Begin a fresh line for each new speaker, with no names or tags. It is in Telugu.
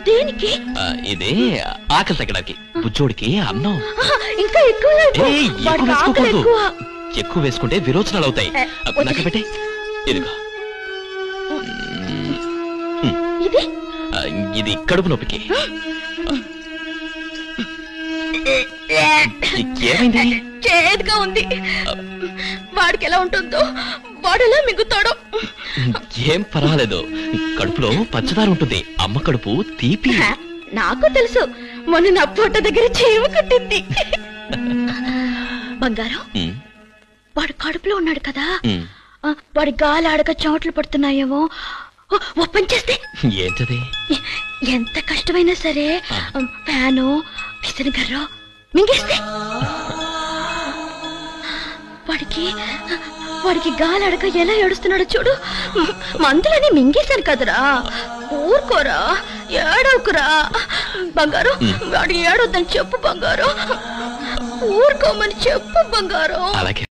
దేనికి?
ఇదే ఆకలి తగ్గడానికి, బుజ్జోడికి అన్నం.
ఇంకా
ఎక్కువ వేసుకుంటే విరోచనాలు అవుతాయి. నాకు పెట్టే. ఇదిగో, ఇది కడుపు నొప్పికి. ఏమైంది?
చేదుగా ఉంది. వాడికి ఎలా ఉంటుందో వాడెలా మింగుతాడో.
ఏం పర్వాలేదు, కడుపులో పంచదార ఉంటుంది. అమ్మ కడుపు తీపి.
నాకు తెలుసు, మొన్న నా పొట్ట దగ్గర చీమ కట్టింది. బంగారం, వాడు కడుపులో ఉన్నాడు కదా, వాడి గాలి ఆడక చెమటలు పడుతున్నాయేమో. ఓపెన్ చేస్తే
ఏంటది?
ఎంత కష్టమైనా సరే ఫ్యాను విసనగర్రో మింగేస్తే వాడికి గాలి ఆడక ఎలా ఏడుస్తున్నాడో చూడు. మందులని మింగేశాను కదరా, ఊరుకోరా, ఏడవకురా బంగారం. వాడు ఏడొద్దని చెప్పు బంగారం, ఊరుకోమని చెప్పు బంగారం.